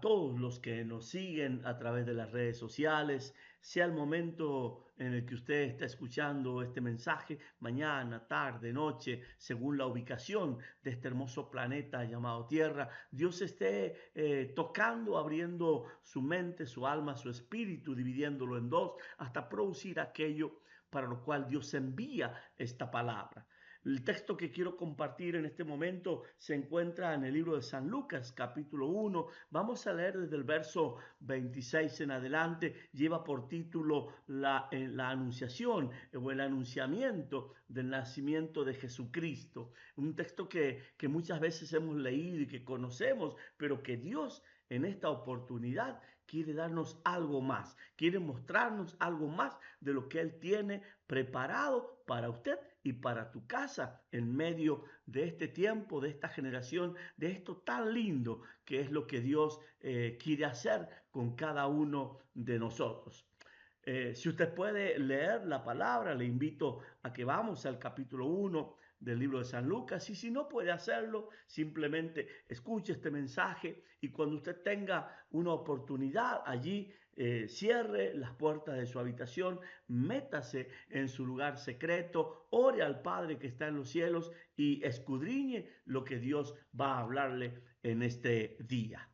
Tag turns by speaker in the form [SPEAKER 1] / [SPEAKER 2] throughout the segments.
[SPEAKER 1] todos los que nos siguen a través de las redes sociales, sea el momento en el que usted está escuchando este mensaje, mañana, tarde, noche, según la ubicación de este hermoso planeta llamado Tierra, Dios esté tocando, abriendo su mente, su alma, su espíritu, dividiéndolo en dos, hasta producir aquello para lo cual Dios envía esta palabra. El texto que quiero compartir en este momento se encuentra en el libro de San Lucas, capítulo 1. Vamos a leer desde el verso 26 en adelante. Lleva por título la anunciación o el anunciamiento del nacimiento de Jesucristo. Un texto que muchas veces hemos leído y que conocemos, pero que Dios en esta oportunidad quiere darnos algo más, quiere mostrarnos algo más de lo que Él tiene preparado para usted y para tu casa en medio de este tiempo, de esta generación, de esto tan lindo que es lo que Dios quiere hacer con cada uno de nosotros. Si usted puede leer la palabra, le invito a que vamos al capítulo 1 del libro de San Lucas, y si no puede hacerlo, simplemente escuche este mensaje y cuando usted tenga una oportunidad allí, cierre las puertas de su habitación, métase en su lugar secreto, ore al Padre que está en los cielos y escudriñe lo que Dios va a hablarle en este día.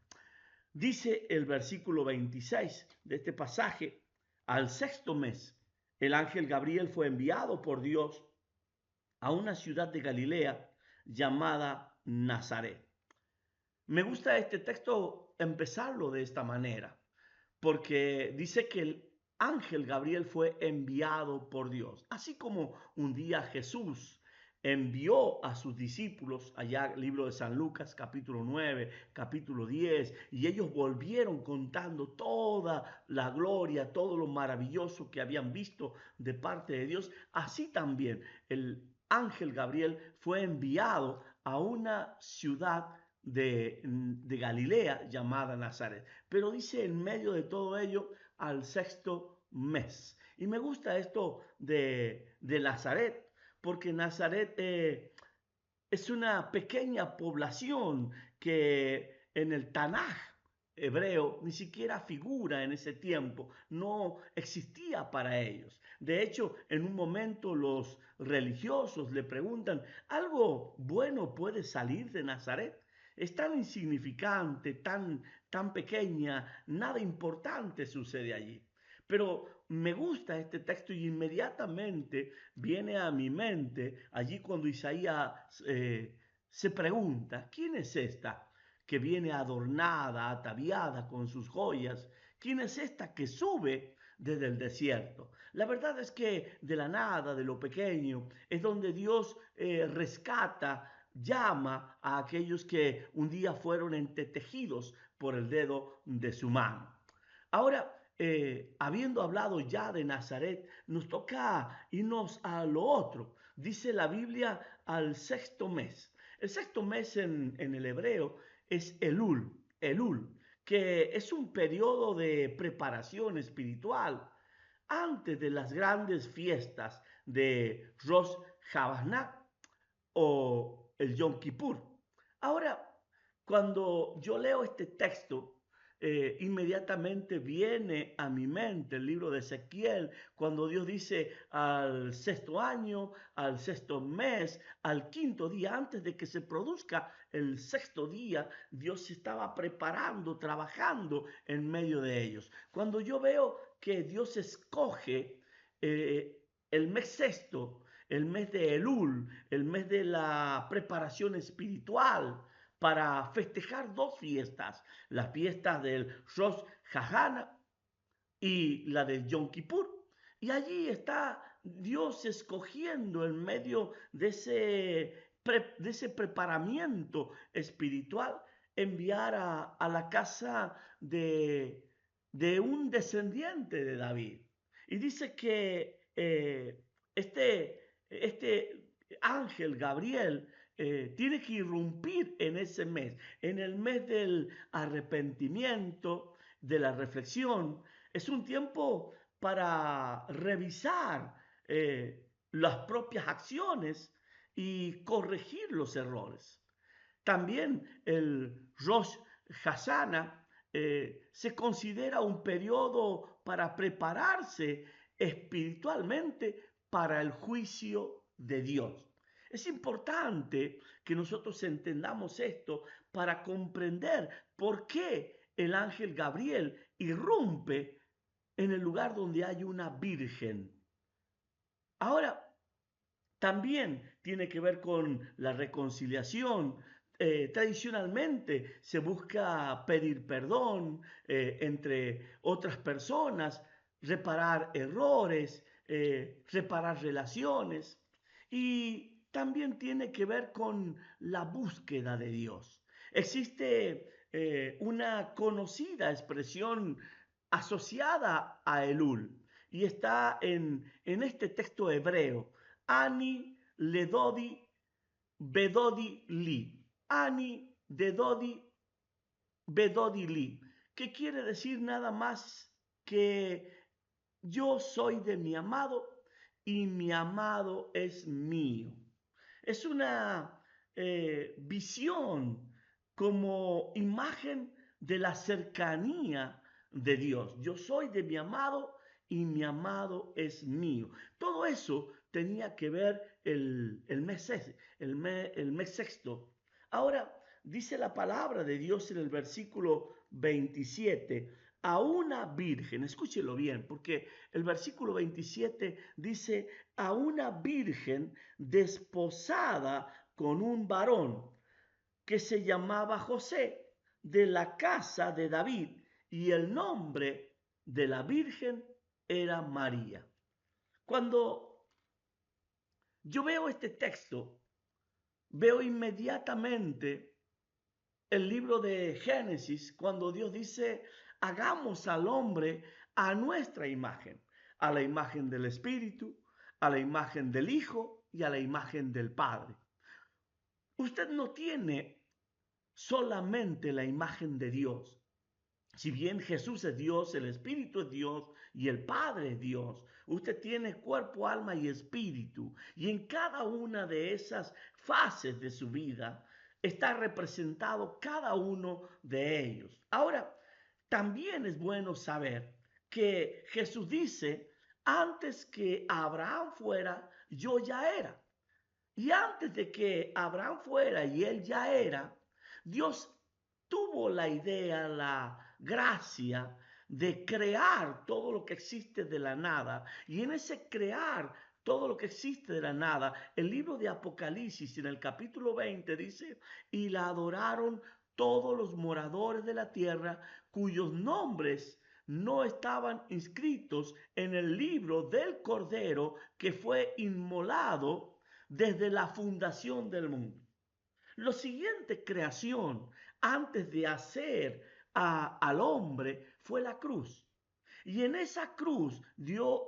[SPEAKER 1] Dice el versículo 26 de este pasaje: al sexto mes, el ángel Gabriel fue enviado por Dios a una ciudad de Galilea llamada Nazaret. Me gusta este texto empezarlo de esta manera, porque dice que el ángel Gabriel fue enviado por Dios, así como un día Jesús envió a sus discípulos, allá libro de San Lucas, capítulo 9, capítulo 10, y ellos volvieron contando toda la gloria, todo lo maravilloso que habían visto de parte de Dios. Así también el ángel Gabriel fue enviado a una ciudad de Galilea llamada Nazaret. Pero dice en medio de todo ello al sexto mes. Y me gusta esto de Nazaret, porque Nazaret es una pequeña población que en el Tanaj hebreo ni siquiera figura en ese tiempo, no existía para ellos. De hecho, en un momento los religiosos le preguntan, ¿algo bueno puede salir de Nazaret? Es tan insignificante, tan pequeña, nada importante sucede allí. Pero me gusta este texto y inmediatamente viene a mi mente allí cuando Isaías se pregunta, ¿quién es esta que viene adornada, ataviada con sus joyas? ¿Quién es esta que sube desde el desierto? La verdad es que de la nada, de lo pequeño, es donde Dios rescata, llama a aquellos que un día fueron entretejidos por el dedo de su mano. Ahora, habiendo hablado ya de Nazaret, nos toca irnos a lo otro. Dice la Biblia al sexto mes. El sexto mes en el hebreo es Elul, que es un periodo de preparación espiritual antes de las grandes fiestas de Rosh Hashanah o el Yom Kippur. Ahora, cuando yo leo este texto, inmediatamente viene a mi mente el libro de Ezequiel, cuando Dios dice al sexto año, al sexto mes, al quinto día, antes de que se produzca el sexto día, Dios se estaba preparando, trabajando en medio de ellos. Cuando yo veo que Dios escoge el mes sexto, el mes de Elul, el mes de la preparación espiritual, para festejar dos fiestas, la fiesta del Rosh Hashanah y la del Yom Kippur. Y allí está Dios escogiendo en medio de ese preparamiento espiritual, enviar a la casa de un descendiente de David. Y dice que este ángel Gabriel tiene que irrumpir en ese mes, en el mes del arrepentimiento, de la reflexión. Es un tiempo para revisar las propias acciones y corregir los errores. También el Rosh Hashanah se considera un periodo para prepararse espiritualmente para el juicio de Dios. Es importante que nosotros entendamos esto para comprender por qué el ángel Gabriel irrumpe en el lugar donde hay una virgen. Ahora, también tiene que ver con la reconciliación. Tradicionalmente se busca pedir perdón entre otras personas, reparar errores, reparar relaciones y también tiene que ver con la búsqueda de Dios. Existe una conocida expresión asociada a Elul y está en este texto hebreo. Ani ledodi bedodi li. Ani dedodi bedodi li. Que quiere decir nada más que yo soy de mi amado y mi amado es mío. Es una visión como imagen de la cercanía de Dios. Yo soy de mi amado y mi amado es mío. Todo eso tenía que ver el mes sexto. Ahora, dice la palabra de Dios en el versículo 27, a una virgen, escúchelo bien, porque el versículo 27 dice, a una virgen desposada con un varón que se llamaba José, de la casa de David, y el nombre de la virgen era María. Cuando yo veo este texto, veo inmediatamente el libro de Génesis, cuando Dios dice, hagamos al hombre a nuestra imagen, a la imagen del Espíritu, a la imagen del Hijo y a la imagen del Padre. Usted no tiene solamente la imagen de Dios. Si bien Jesús es Dios, el Espíritu es Dios y el Padre es Dios, usted tiene cuerpo, alma y espíritu. Y en cada una de esas fases de su vida está representado cada uno de ellos. Ahora, también es bueno saber que Jesús dice, antes que Abraham fuera, yo ya era. Y antes de que Abraham fuera y él ya era, Dios tuvo la idea, la gracia de crear todo lo que existe de la nada. Y en ese crear todo lo que existe de la nada, el libro de Apocalipsis en el capítulo 20 dice, y la adoraron todos los moradores de la tierra cuyos nombres no estaban inscritos en el libro del Cordero que fue inmolado desde la fundación del mundo. Lo siguiente creación antes de hacer al hombre fue la cruz. Y en esa cruz Dios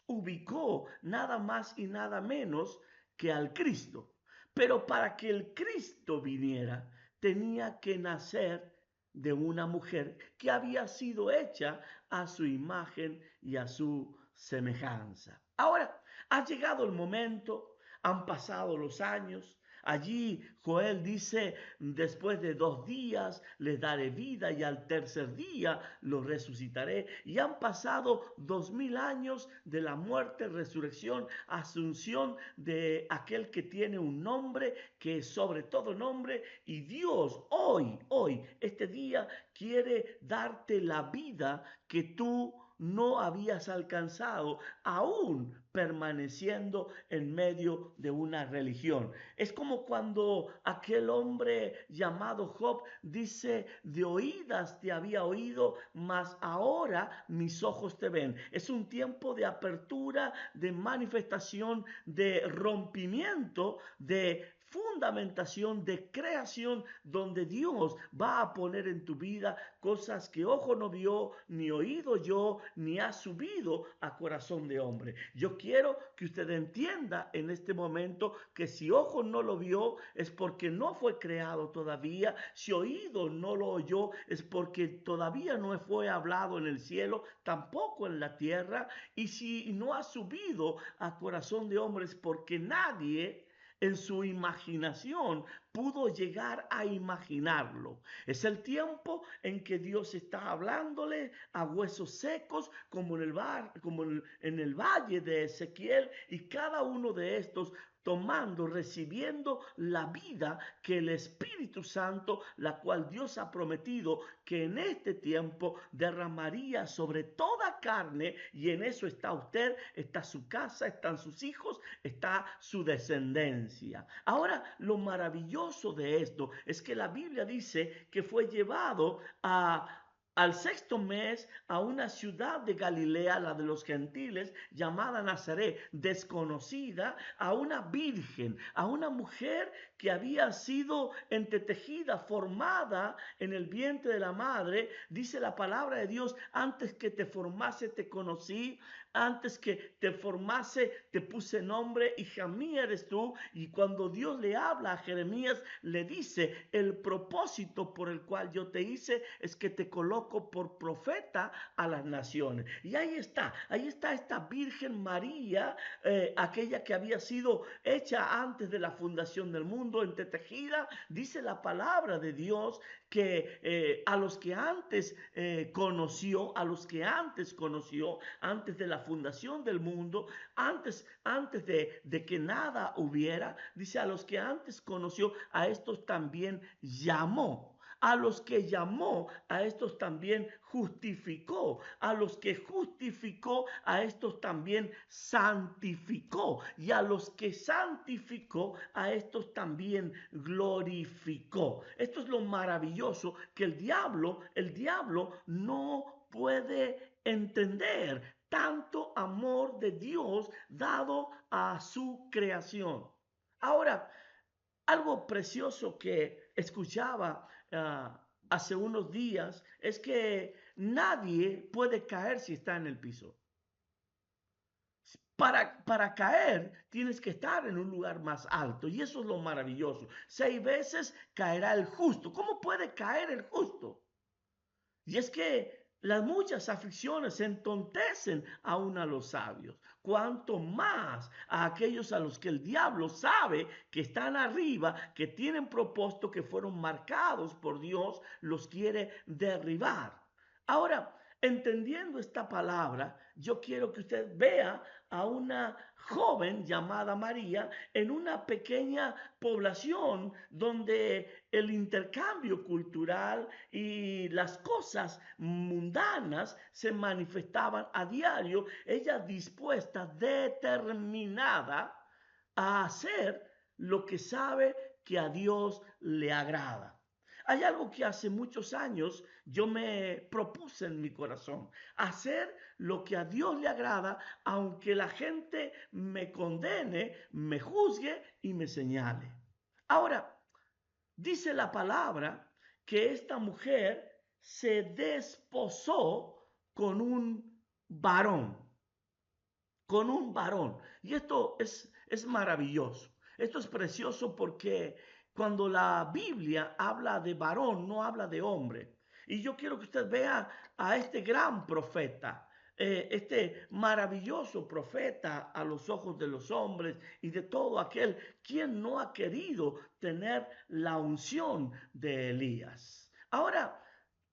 [SPEAKER 1] ubicó nada más y nada menos que al Cristo. Pero para que el Cristo viniera, tenía que nacer de una mujer que había sido hecha a su imagen y a su semejanza. Ahora, ha llegado el momento, han pasado los años. Allí Joel dice, después de 2 días les daré vida y al tercer día los resucitaré. Y han pasado 2000 años de la muerte, resurrección, asunción de aquel que tiene un nombre que es sobre todo nombre. Y Dios hoy, este día quiere darte la vida que tú no habías alcanzado, aún permaneciendo en medio de una religión. Es como cuando aquel hombre llamado Job dice, de oídas te había oído, mas ahora mis ojos te ven. Es un tiempo de apertura, de manifestación, de rompimiento, de fundamentación, de creación, donde Dios va a poner en tu vida cosas que ojo no vio, ni oído yo, ni ha subido a corazón de hombre. Yo quiero que usted entienda en este momento que si ojo no lo vio es porque no fue creado todavía, si oído no lo oyó es porque todavía no fue hablado en el cielo, tampoco en la tierra, y si no ha subido a corazón de hombre es porque nadie en su imaginación pudo llegar a imaginarlo. Es el tiempo en que Dios está hablándole a huesos secos, como en el valle de Ezequiel, y cada uno de estos tomando, recibiendo la vida que el Espíritu Santo, la cual Dios ha prometido que en este tiempo derramaría sobre toda carne, y en eso está usted, está su casa, están sus hijos, está su descendencia. Ahora, lo maravilloso de esto es que la Biblia dice que fue llevado al sexto mes a una ciudad de Galilea, la de los gentiles, llamada Nazaret, desconocida, a una virgen, a una mujer que había sido entretejida, formada en el vientre de la madre. Dice la palabra de Dios: antes que te formase te conocí, antes que te formase te puse nombre, hija mía eres tú. Y cuando Dios le habla a Jeremías, le dice: el propósito por el cual yo te hice es que te coloco por profeta a las naciones. Y ahí está esta Virgen María, aquella que había sido hecha antes de la fundación del mundo, entretejida. Dice la palabra de Dios que a los que antes conoció, antes de la fundación del mundo, antes de que nada hubiera, dice: a los que antes conoció, a estos también llamó. A los que llamó, a estos también justificó. A los que justificó, a estos también santificó. Y a los que santificó, a estos también glorificó. Esto es lo maravilloso que el diablo no puede entender. Tanto amor de Dios dado a su creación. Ahora, algo precioso que escuchaba hace unos días es que nadie puede caer si está en el piso. Para caer tienes que estar en un lugar más alto, y eso es lo maravilloso. 6 veces caerá el justo. ¿Cómo puede caer el justo? Y es que las muchas aflicciones entontecen aún a los sabios, cuanto más a aquellos a los que el diablo sabe que están arriba, que tienen propósito, que fueron marcados por Dios, los quiere derribar. Ahora, entendiendo esta palabra, yo quiero que usted vea a una joven llamada María en una pequeña población donde el intercambio cultural y las cosas mundanas se manifestaban a diario. Ella dispuesta, determinada a hacer lo que sabe que a Dios le agrada. Hay algo que hace muchos años yo me propuse en mi corazón: hacer lo que a Dios le agrada, aunque la gente me condene, me juzgue y me señale. Ahora, dice la palabra que esta mujer se desposó con un varón, con un varón. Y esto es maravilloso. Esto es precioso porque cuando la Biblia habla de varón, no habla de hombre. Y yo quiero que usted vea a este gran profeta, este maravilloso profeta a los ojos de los hombres y de todo aquel quien no ha querido tener la unción de Elías. Ahora,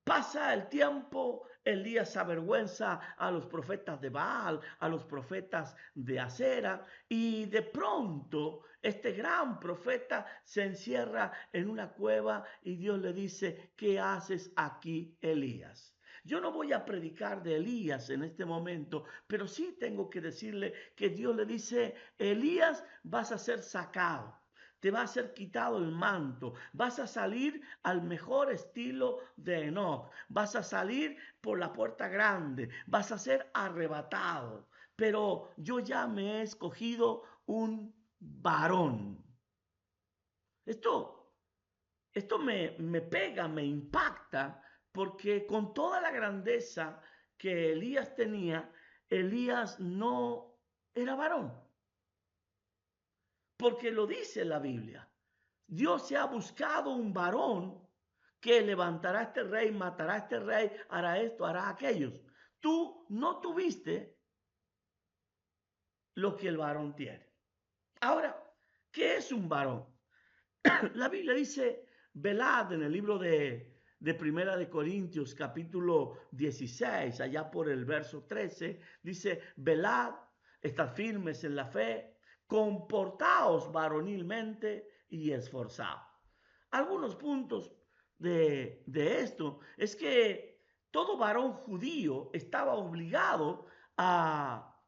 [SPEAKER 1] pasa el tiempo, Elías avergüenza a los profetas de Baal, a los profetas de Acera, y de pronto este gran profeta se encierra en una cueva y Dios le dice: ¿qué haces aquí, Elías? Yo no voy a predicar de Elías en este momento, pero sí tengo que decirle que Dios le dice: Elías, vas a ser sacado. Te va a ser quitado el manto, vas a salir al mejor estilo de Enoch, vas a salir por la puerta grande, vas a ser arrebatado, pero yo ya me he escogido un varón. Esto, esto me pega, me impacta, porque con toda la grandeza que Elías tenía, Elías no era varón, porque lo dice la Biblia. Dios se ha buscado un varón que levantará a este rey, matará a este rey, hará esto, hará aquello. Tú no tuviste lo que el varón tiene. Ahora, ¿Qué es un varón? La Biblia dice, velad en el libro de Primera de Corintios, capítulo 16, allá por el verso 13, dice, velad, estad firmes en la fe, comportaos varonilmente y esforzados. Algunos puntos de esto es que todo varón judío estaba obligado a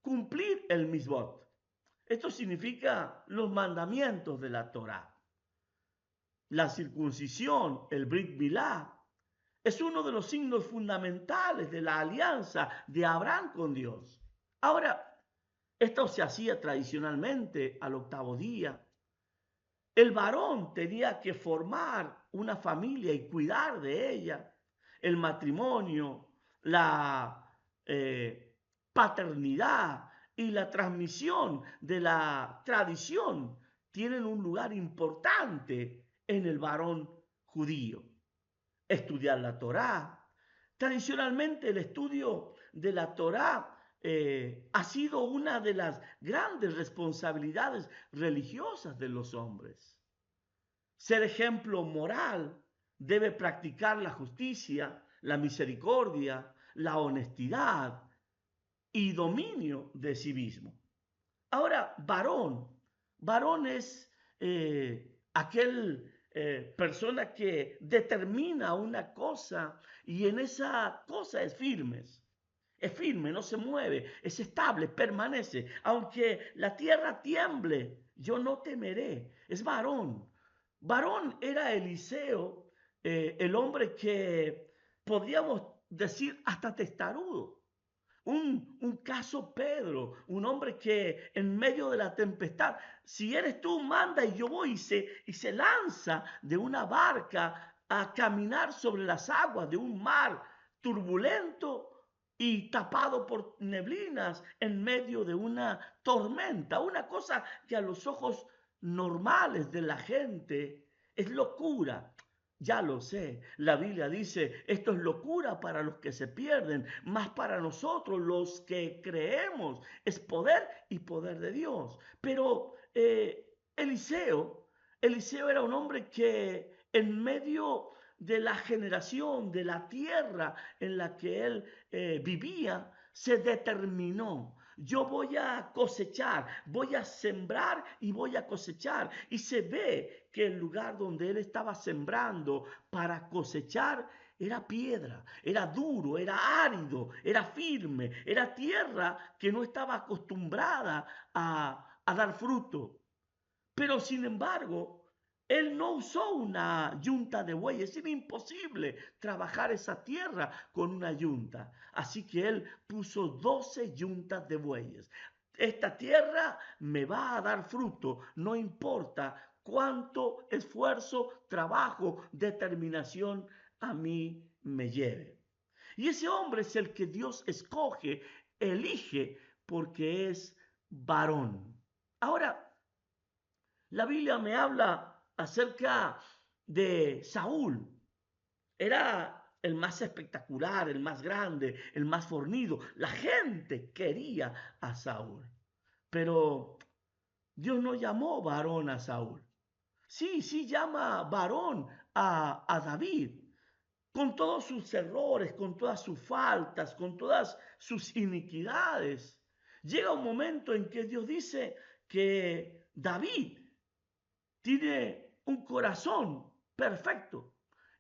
[SPEAKER 1] cumplir el misbot. Esto significa los mandamientos de la Torá. La circuncisión, el Brit Milá, es uno de los signos fundamentales de la alianza de Abraham con Dios. Ahora, esto se hacía tradicionalmente al octavo día. El varón tenía que formar una familia y cuidar de ella. El matrimonio, la paternidad y la transmisión de la tradición tienen un lugar importante en el varón judío. Estudiar la Torá. Tradicionalmente el estudio de la Torá ha sido una de las grandes responsabilidades religiosas de los hombres. Ser ejemplo moral debe practicar la justicia, la misericordia, la honestidad y dominio de sí mismo. Ahora, varón es aquel persona que determina una cosa y en esa cosa es firme. Es firme, no se mueve, es estable, permanece. Aunque la tierra tiemble, yo no temeré. Es varón. Varón era Eliseo, el hombre que podríamos decir hasta testarudo. Un caso Pedro, un hombre que en medio de la tempestad, si eres tú, manda y yo voy, y se lanza de una barca a caminar sobre las aguas de un mar turbulento y tapado por neblinas en medio de una tormenta, una cosa que a los ojos normales de la gente es locura. Ya lo sé, la Biblia dice, esto es locura para los que se pierden, más para nosotros los que creemos es poder y poder de Dios. Pero Eliseo era un hombre que en medio de la generación, de la tierra en la que él vivía, se determinó. Yo voy a cosechar, voy a sembrar y voy a cosechar. Y se ve que el lugar donde él estaba sembrando para cosechar era piedra, era duro, era árido, era firme, era tierra que no estaba acostumbrada a dar fruto. Pero sin embargo, él no usó una yunta de bueyes. Era imposible trabajar esa tierra con una yunta. Así que él puso 12 yuntas de bueyes. Esta tierra me va a dar fruto, no importa cuánto esfuerzo, trabajo, determinación a mí me lleve. Y ese hombre es el que Dios escoge, elige, porque es varón. Ahora, la Biblia me habla acerca de Saúl. Era el más espectacular, el más grande, el más fornido. La gente quería a Saúl. Pero Dios no llamó varón a Saúl. Sí llama varón a David, con todos sus errores, con todas sus faltas, con todas sus iniquidades. Llega un momento en que Dios dice que David tiene un corazón perfecto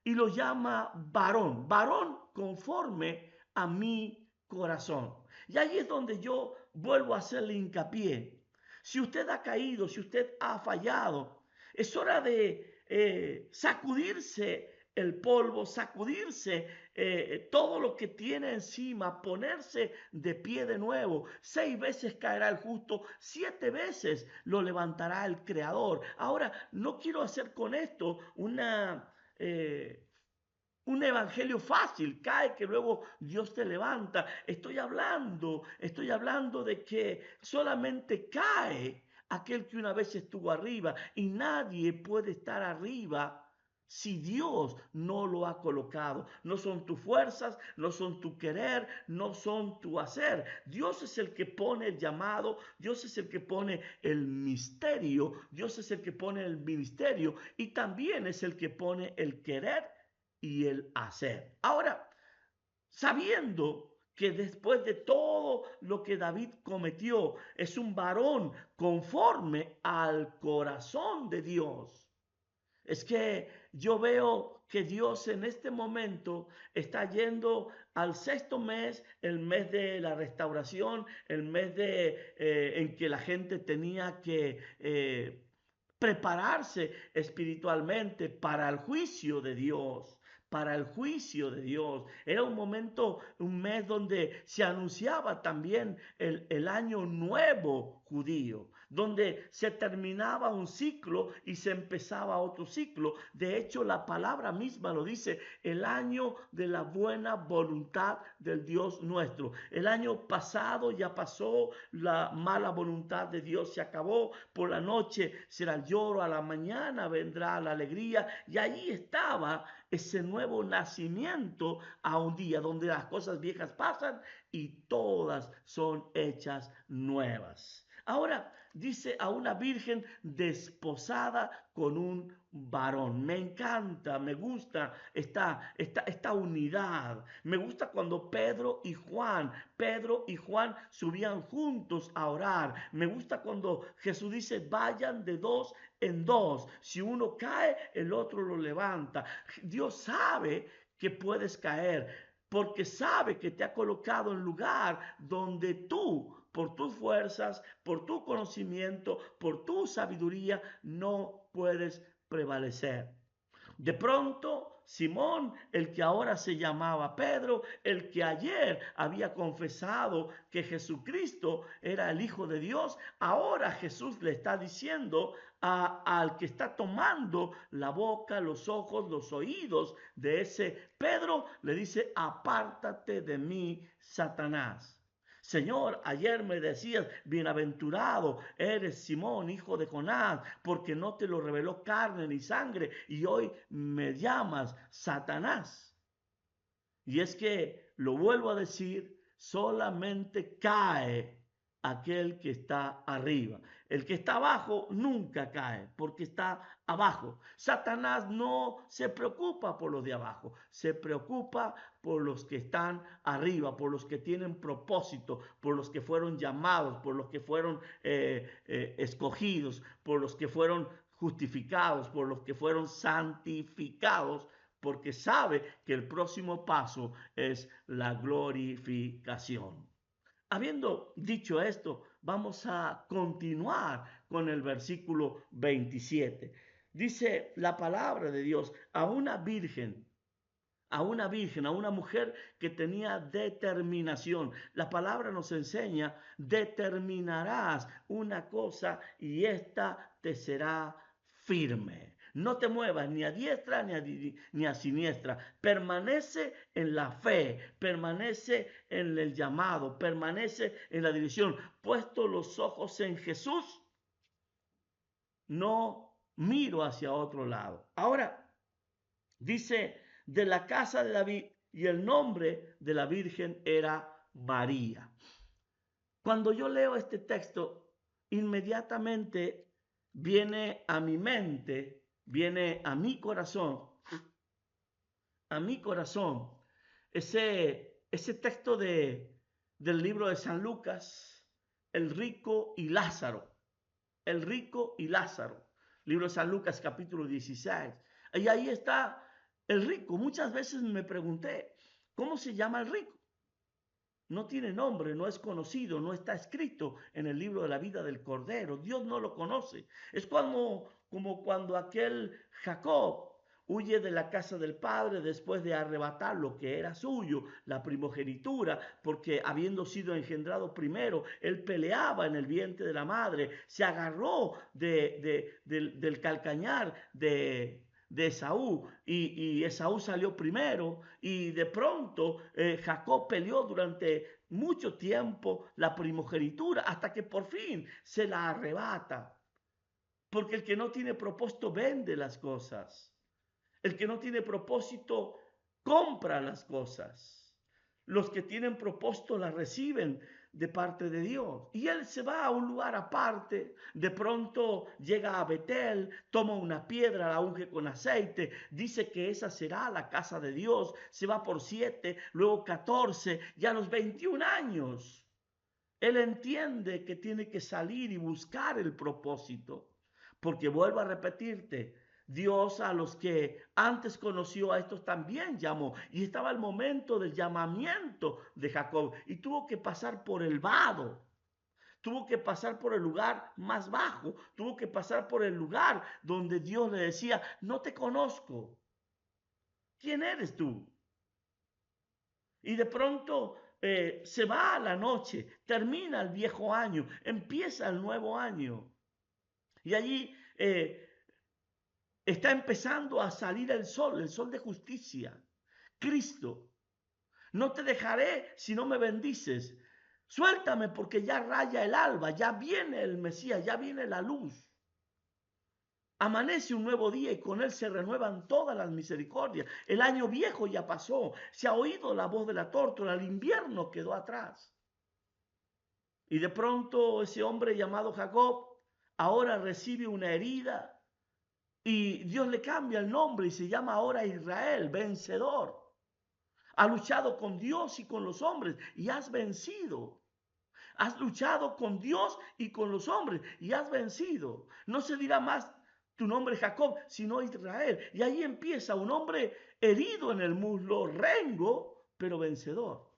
[SPEAKER 1] y lo llama varón, varón conforme a mi corazón. Y ahí es donde yo vuelvo a hacerle hincapié. Si usted ha caído, si usted ha fallado, es hora de sacudirse el polvo, sacudirse todo lo que tiene encima, ponerse de pie de nuevo. 6 veces caerá el justo, 7 veces lo levantará el Creador. Ahora, no quiero hacer con esto un evangelio fácil, cae que luego Dios te levanta. Estoy hablando de que solamente cae aquel que una vez estuvo arriba y nadie puede estar arriba si Dios no lo ha colocado. No son tus fuerzas, no son tu querer, no son tu hacer. Dios es el que pone el llamado, Dios es el que pone el misterio, Dios es el que pone el ministerio y también es el que pone el querer y el hacer. Ahora, sabiendo que después de todo lo que David cometió, es un varón conforme al corazón de Dios. Es que yo veo que Dios en este momento está yendo al sexto mes, el mes de la restauración, el mes en que la gente tenía que prepararse espiritualmente para el juicio de Dios. Para el juicio de Dios. Era un momento, un mes donde se anunciaba también el año nuevo judío, donde se terminaba un ciclo y se empezaba otro ciclo. De hecho, la palabra misma lo dice, el año de la buena voluntad del Dios nuestro. El año pasado ya pasó, la mala voluntad de Dios se acabó, por la noche será el lloro, a la mañana vendrá la alegría, y ahí estaba ese nuevo nacimiento a un día donde las cosas viejas pasan y todas son hechas nuevas. Ahora dice a una virgen desposada con un varón. Me encanta, me gusta esta unidad. Me gusta cuando Pedro y Juan subían juntos a orar. Me gusta cuando Jesús dice, vayan de dos en dos. Si uno cae, el otro lo levanta. Dios sabe que puedes caer porque sabe que te ha colocado en lugar donde tú, por tus fuerzas, por tu conocimiento, por tu sabiduría, no puedes prevalecer. De pronto, Simón, el que ahora se llamaba Pedro, el que ayer había confesado que Jesucristo era el Hijo de Dios, ahora Jesús le está diciendo al que está tomando la boca, los ojos, los oídos de ese Pedro, le dice, apártate de mí, Satanás. Señor, ayer me decías, bienaventurado eres Simón, hijo de Jonás, porque no te lo reveló carne ni sangre, y hoy me llamas Satanás. Y es que, lo vuelvo a decir, solamente cae aquel que está arriba. El que está abajo nunca cae porque está abajo. Satanás no se preocupa por los de abajo, se preocupa por los que están arriba, por los que tienen propósito, por los que fueron llamados, por los que fueron escogidos, por los que fueron justificados, por los que fueron santificados, porque sabe que el próximo paso es la glorificación. Habiendo dicho esto, vamos a continuar con el versículo 27. Dice la palabra de Dios a una virgen, a una mujer que tenía determinación. La palabra nos enseña, determinarás una cosa y esta te será firme. No te muevas ni a diestra ni a siniestra. Permanece en la fe, permanece en el llamado, permanece en la dirección. Puesto los ojos en Jesús, no miro hacia otro lado. Ahora, dice, de la casa de David, y el nombre de la Virgen era María. Cuando yo leo este texto, inmediatamente viene a mi mente, viene a mi corazón, ese texto del libro de San Lucas, el rico y Lázaro, el rico y Lázaro, libro de San Lucas capítulo 16. Y ahí está el rico. Muchas veces me pregunté, ¿cómo se llama el rico? No tiene nombre, no es conocido, no está escrito en el libro de la vida del Cordero. Dios no lo conoce. Es como cuando aquel Jacob huye de la casa del padre después de arrebatar lo que era suyo, la primogenitura, porque habiendo sido engendrado primero, él peleaba en el vientre de la madre, se agarró del calcañar de Esaú y Esaú salió primero y de pronto Jacob peleó durante mucho tiempo la primogenitura hasta que por fin se la arrebata, porque el que no tiene propósito vende las cosas. El que no tiene propósito compra las cosas. Los que tienen propósito las reciben de parte de Dios. Y él se va a un lugar aparte, de pronto llega a Betel, toma una piedra, la unge con aceite, dice que esa será la casa de Dios, se va por 7, luego 14, y a los 21 años, él entiende que tiene que salir y buscar el propósito, porque vuelvo a repetirte, Dios a los que antes conoció a estos también llamó. Y estaba el momento del llamamiento de Jacob. Y tuvo que pasar por el vado. Tuvo que pasar por el lugar más bajo. Tuvo que pasar por el lugar donde Dios le decía, no te conozco. ¿Quién eres tú? Y de pronto se va a la noche, termina el viejo año, empieza el nuevo año. Y allí está empezando a salir el sol de justicia. Cristo, no te dejaré si no me bendices. Suéltame porque ya raya el alba, ya viene el Mesías, ya viene la luz. Amanece un nuevo día y con él se renuevan todas las misericordias. El año viejo ya pasó, se ha oído la voz de la tórtola, el invierno quedó atrás. Y de pronto ese hombre llamado Jacob ahora recibe una herida y Dios le cambia el nombre y se llama ahora Israel, vencedor. Ha luchado con Dios y con los hombres y has vencido. Has luchado con Dios y con los hombres y has vencido. No se dirá más tu nombre Jacob, sino Israel. Y ahí empieza un hombre herido en el muslo, rengo, pero vencedor.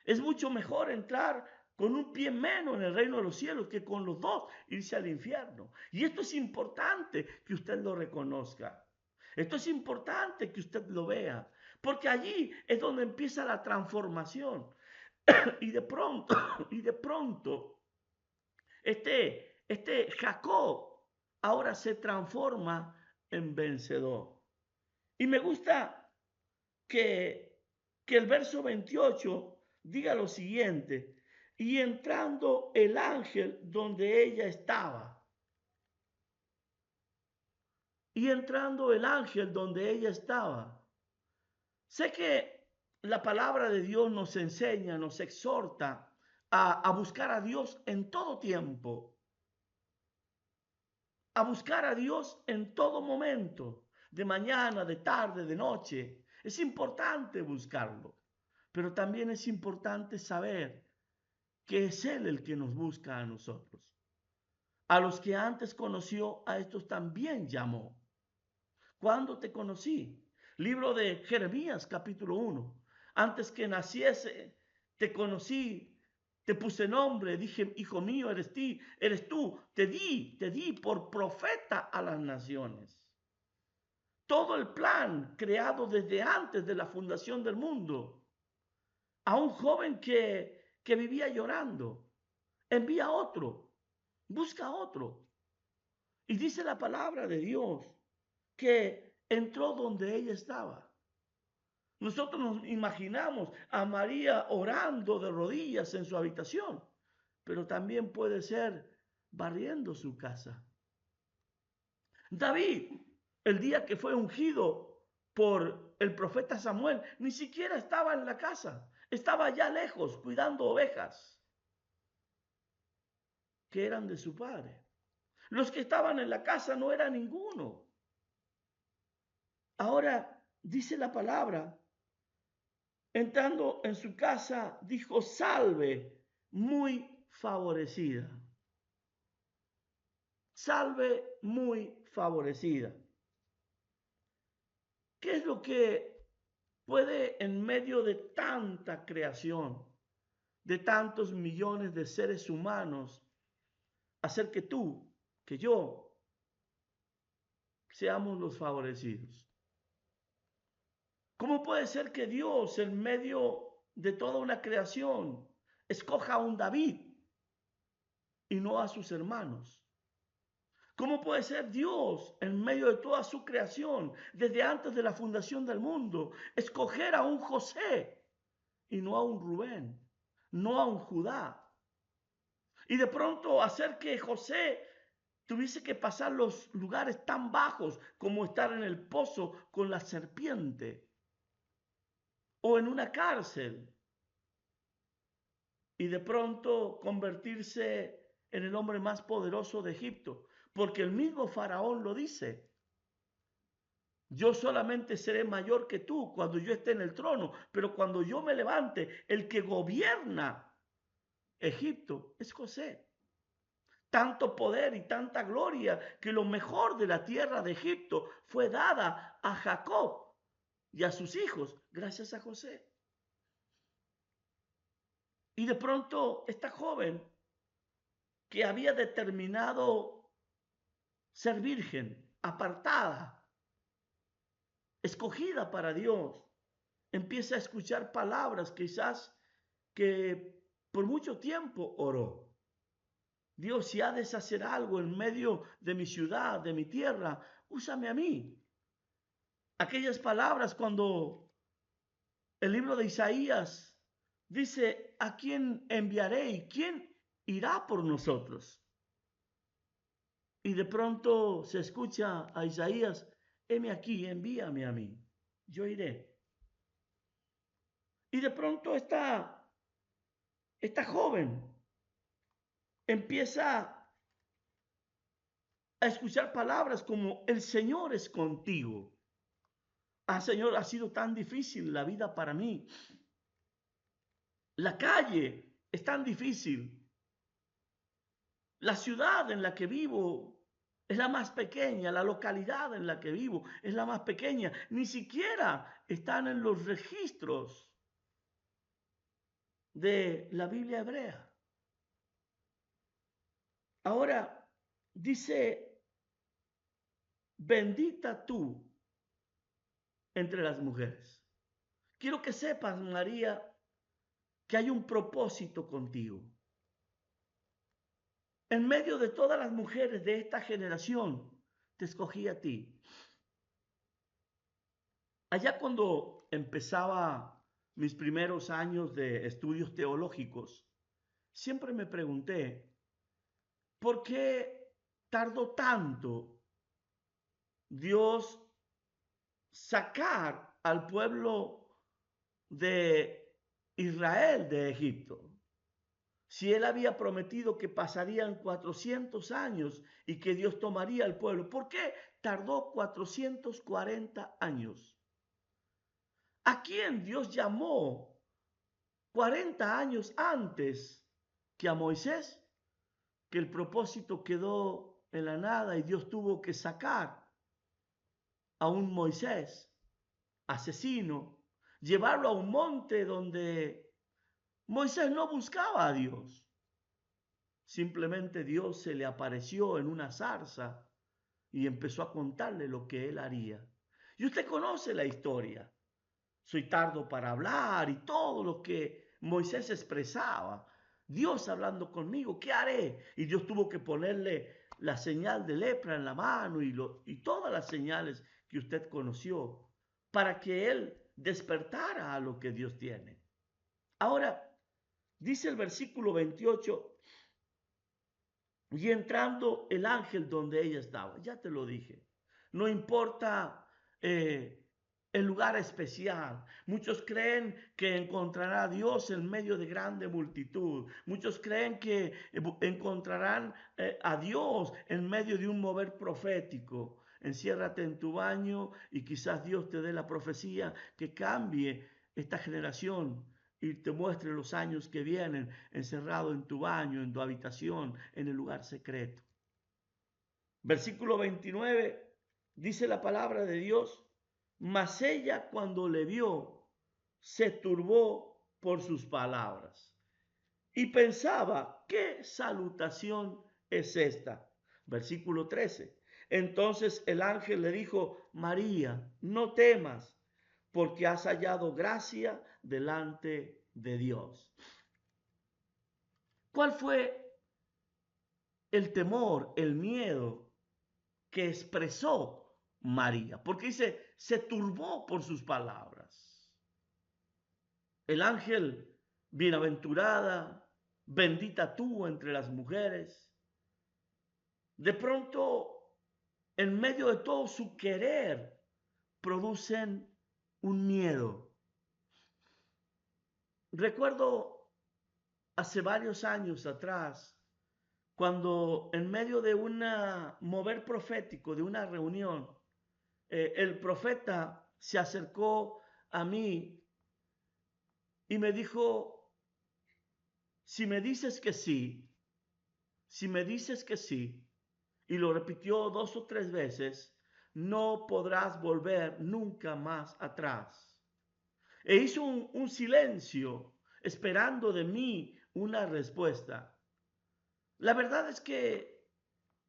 [SPEAKER 1] Es mucho mejor entrar con un pie menos en el reino de los cielos que con los dos irse al infierno. Y esto es importante que usted lo reconozca. Esto es importante que usted lo vea, porque allí es donde empieza la transformación. Y de pronto, y de pronto, este Jacob ahora se transforma en vencedor. Y me gusta que el verso 28 diga lo siguiente, y entrando el ángel donde ella estaba, y entrando el ángel donde ella estaba. Sé que la palabra de Dios nos enseña, nos exhorta a buscar a Dios en todo tiempo, a buscar a Dios en todo momento, de mañana, de tarde, de noche. Es importante buscarlo, pero también es importante saber que es Él el que nos busca a nosotros. A los que antes conoció, a estos también llamó. ¿Cuándo te conocí? Libro de Jeremías, capítulo 1. Antes que naciese, te conocí, te puse nombre, dije, hijo mío, eres tú. Te di por profeta a las naciones. Todo el plan creado desde antes de la fundación del mundo. A un joven que vivía llorando. Envía otro, busca otro. Y dice la palabra de Dios que entró donde ella estaba. Nosotros nos imaginamos a María orando de rodillas en su habitación, pero también puede ser barriendo su casa. David, el día que fue ungido por el profeta Samuel, ni siquiera estaba en la casa, estaba allá lejos cuidando ovejas que eran de su padre. Los que estaban en la casa no era ninguno. Ahora dice la palabra, entrando en su casa, dijo, salve, muy favorecida. Salve, muy favorecida. ¿Qué es lo que puede en medio de tanta creación, de tantos millones de seres humanos, hacer que tú, que yo, seamos los favorecidos? ¿Cómo puede ser que Dios, en medio de toda una creación, escoja a un David y no a sus hermanos? ¿Cómo puede ser Dios, en medio de toda su creación, desde antes de la fundación del mundo, escoger a un José y no a un Rubén, no a un Judá? Y de pronto hacer que José tuviese que pasar los lugares tan bajos como estar en el pozo con la serpiente o en una cárcel y de pronto convertirse en el hombre más poderoso de Egipto, porque el mismo faraón lo dice. Yo solamente seré mayor que tú cuando yo esté en el trono, pero cuando yo me levante, el que gobierna Egipto es José. Tanto poder y tanta gloria que lo mejor de la tierra de Egipto fue dada a Jacob y a sus hijos gracias a José. Y de pronto esta joven que había determinado ser virgen, apartada, escogida para Dios, empieza a escuchar palabras quizás que por mucho tiempo oró. Dios, si ha de hacer algo en medio de mi ciudad, de mi tierra, úsame a mí. Aquellas palabras cuando el libro de Isaías dice, ¿a quién enviaré y quién irá por nosotros? Y de pronto se escucha a Isaías, heme aquí, envíame a mí, yo iré. Y de pronto esta joven empieza a escuchar palabras como el Señor es contigo. Ah, Señor, ha sido tan difícil la vida para mí. La calle es tan difícil. La ciudad en la que vivo es la más pequeña. La localidad en la que vivo es la más pequeña. Ni siquiera están en los registros de la Biblia hebrea. Ahora dice, bendita tú entre las mujeres. Quiero que sepas, María, que hay un propósito contigo. En medio de todas las mujeres de esta generación, te escogí a ti. Allá cuando empezaba mis primeros años de estudios teológicos, siempre me pregunté, ¿por qué tardó tanto Dios sacar al pueblo de Israel de Egipto? Si él había prometido que pasarían 400 años y que Dios tomaría al pueblo, ¿por qué tardó 440 años? ¿A quién Dios llamó 40 años antes que a Moisés? Que el propósito quedó en la nada y Dios tuvo que sacar a un Moisés asesino, llevarlo a un monte donde Moisés no buscaba a Dios. Simplemente Dios se le apareció en una zarza y empezó a contarle lo que él haría. Y usted conoce la historia. Soy tardo para hablar y todo lo que Moisés expresaba. Dios hablando conmigo, ¿qué haré? Y Dios tuvo que ponerle la señal de lepra en la mano y todas las señales que usted conoció para que él despertara a lo que Dios tiene. Ahora, dice el versículo 28, y entrando el ángel donde ella estaba, ya te lo dije, no importa el lugar especial. Muchos creen que encontrará a Dios en medio de grande multitud. Muchos creen que encontrarán a Dios en medio de un mover profético. Enciérrate en tu baño y quizás Dios te dé la profecía que cambie esta generación y te muestre los años que vienen encerrado en tu baño, en tu habitación, en el lugar secreto. Versículo 29 dice la palabra de Dios, mas ella cuando le vio se turbó por sus palabras y pensaba, ¿qué salutación es esta? Versículo 13. Entonces el ángel le dijo, María, no temas, porque has hallado gracia delante de Dios. ¿Cuál fue el temor, el miedo que expresó María? Porque dice, se turbó por sus palabras. El ángel, bienaventurada, bendita tú entre las mujeres. de pronto, en medio de todo su querer, producen un miedo. Recuerdo hace varios años atrás, cuando en medio de un mover profético, de una reunión, el profeta se acercó a mí y me dijo, si me dices que sí, si me dices que sí, y lo repitió 2 o 3 veces, no podrás volver nunca más atrás. E hizo un silencio esperando de mí una respuesta. La verdad es que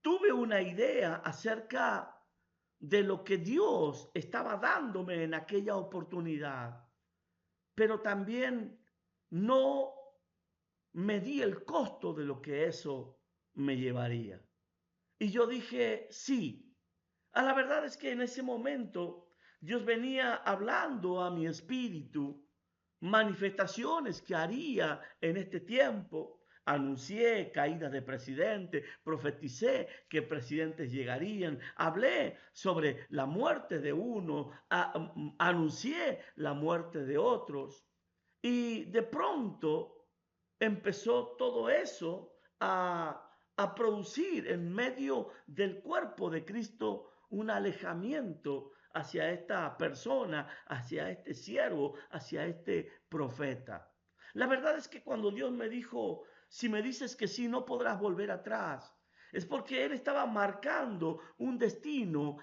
[SPEAKER 1] tuve una idea acerca de lo que Dios estaba dándome en aquella oportunidad, pero también no me di el costo de lo que eso me llevaría. Y yo dije, sí. A la verdad es que en ese momento Dios venía hablando a mi espíritu manifestaciones que haría en este tiempo. Anuncié caídas de presidente, profeticé que presidentes llegarían, hablé sobre la muerte de uno, anuncié la muerte de otros. Y de pronto empezó todo eso a producir en medio del cuerpo de Cristo un alejamiento hacia esta persona, hacia este siervo, hacia este profeta. La verdad es que cuando Dios me dijo, si me dices que sí, no podrás volver atrás, es porque Él estaba marcando un destino,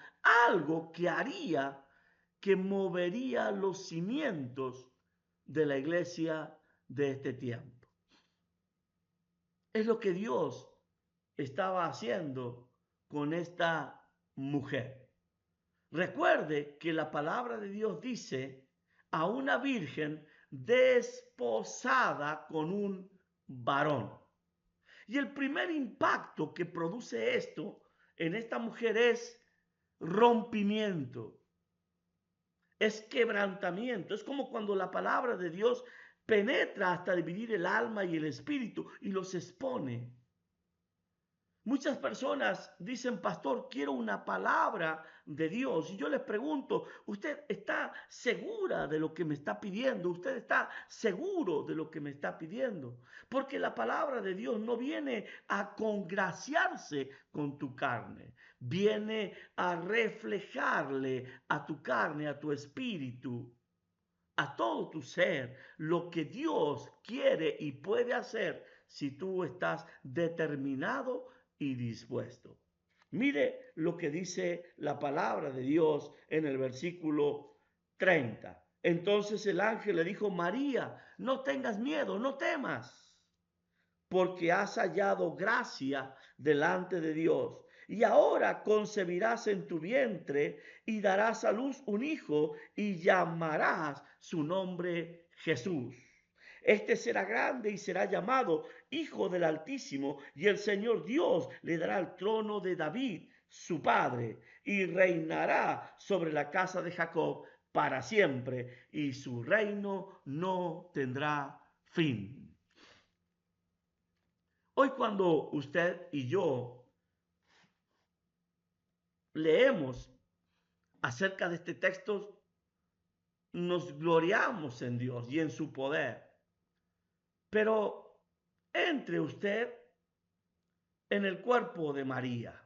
[SPEAKER 1] algo que haría, que movería los cimientos de la iglesia de este tiempo. Es lo que Dios estaba haciendo con esta mujer. Recuerde que la palabra de Dios dice a una virgen desposada con un varón. Y el primer impacto que produce esto en esta mujer es rompimiento, es quebrantamiento. Es como cuando la palabra de Dios penetra hasta dividir el alma y el espíritu y los expone. Muchas personas dicen, pastor, quiero una palabra de Dios. Y yo les pregunto, ¿usted está segura de lo que me está pidiendo? ¿Usted está seguro de lo que me está pidiendo? Porque la palabra de Dios no viene a congraciarse con tu carne. Viene a reflejarle a tu carne, a tu espíritu, a todo tu ser, lo que Dios quiere y puede hacer si tú estás determinado y dispuesto. Mire lo que dice la palabra de Dios en el versículo 30. Entonces el ángel le dijo, María, no tengas miedo, no temas, porque has hallado gracia delante de Dios. Y ahora concebirás en tu vientre y darás a luz un hijo y llamarás su nombre Jesús. Este será grande y será llamado Hijo del Altísimo, y el Señor Dios le dará el trono de David, su padre, y reinará sobre la casa de Jacob para siempre, y su reino no tendrá fin. Hoy cuando usted y yo leemos acerca de este texto, nos gloriamos en Dios y en su poder. Pero entre usted en el cuerpo de María.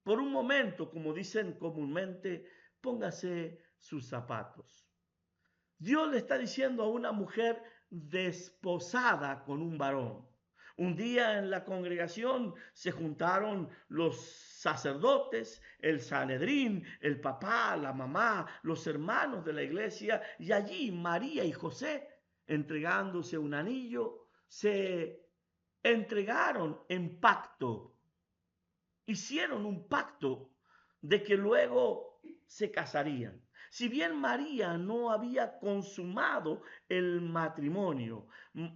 [SPEAKER 1] Por un momento, como dicen comúnmente, póngase sus zapatos. Dios le está diciendo a una mujer desposada con un varón. Un día en la congregación se juntaron los sacerdotes, el Sanedrín, el papá, la mamá, los hermanos de la iglesia, y allí María y José, entregándose un anillo, se entregaron en pacto, hicieron un pacto de que luego se casarían. Si bien María no había consumado el matrimonio,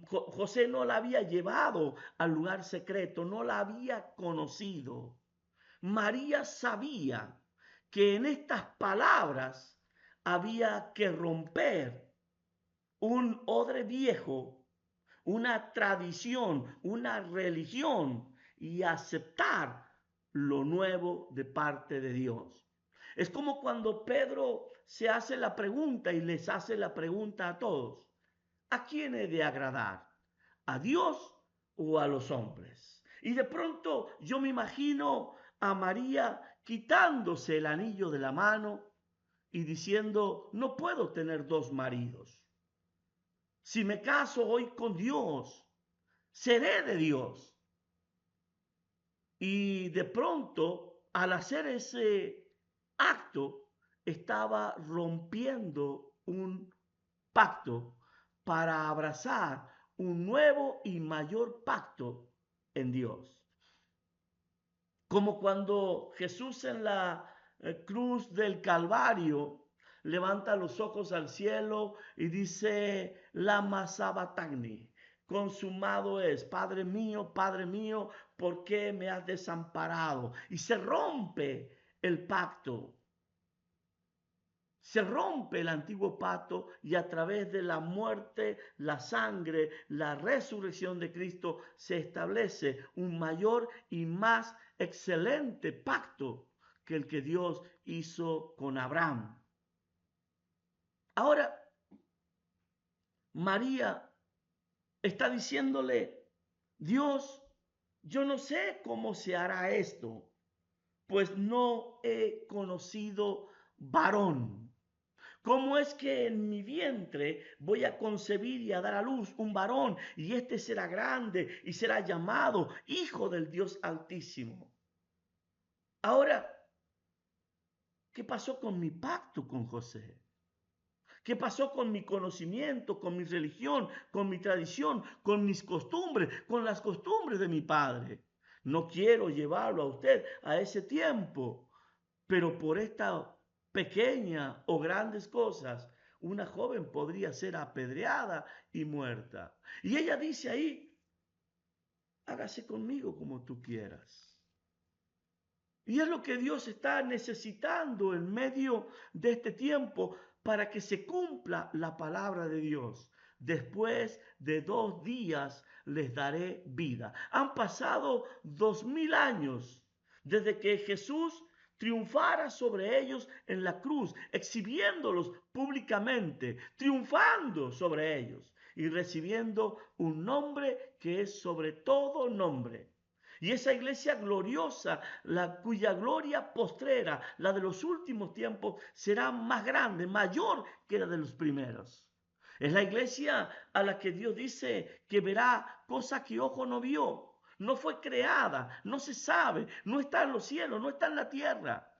[SPEAKER 1] José no la había llevado al lugar secreto, no la había conocido. María sabía que en estas palabras había que romper un odre viejo, una tradición, una religión y aceptar lo nuevo de parte de Dios. Es como cuando Pedro se hace la pregunta y les hace la pregunta a todos: ¿a quién he de agradar? ¿A Dios o a los hombres? Y de pronto yo me imagino a María quitándose el anillo de la mano y diciendo: no puedo tener dos maridos. Si me caso hoy con Dios, seré de Dios. Y de pronto, al hacer ese acto, estaba rompiendo un pacto para abrazar un nuevo y mayor pacto en Dios. Como cuando Jesús en la cruz del Calvario levanta los ojos al cielo y dice: Lama Sabachthani, consumado es, Padre mío, ¿por qué me has desamparado? Y se rompe el pacto. Se rompe el antiguo pacto y a través de la muerte, la sangre, la resurrección de Cristo se establece un mayor y más excelente pacto que el que Dios hizo con Abraham. Ahora, María está diciéndole: Dios, yo no sé cómo se hará esto, pues no he conocido varón. ¿Cómo es que en mi vientre voy a concebir y a dar a luz un varón, y este será grande y será llamado Hijo del Dios Altísimo? Ahora, ¿qué pasó con mi pacto con José? ¿Qué pasó con mi conocimiento, con mi religión, con mi tradición, con mis costumbres, con las costumbres de mi padre? No quiero llevarlo a usted a ese tiempo, pero por esta pequeña o grandes cosas, una joven podría ser apedreada y muerta. Y ella dice ahí: hágase conmigo como tú quieras. Y es lo que Dios está necesitando en medio de este tiempo para que se cumpla la palabra de Dios. Después de 2 días les daré vida. Han pasado 2000 años desde que Jesús triunfara sobre ellos en la cruz, exhibiéndolos públicamente, triunfando sobre ellos y recibiendo un nombre que es sobre todo nombre. Y esa iglesia gloriosa, cuya gloria postrera, la de los últimos tiempos, será más grande, mayor que la de los primeros. Es la iglesia a la que Dios dice que verá cosas que ojo no vio, no fue creada, no se sabe, no está en los cielos, no está en la tierra.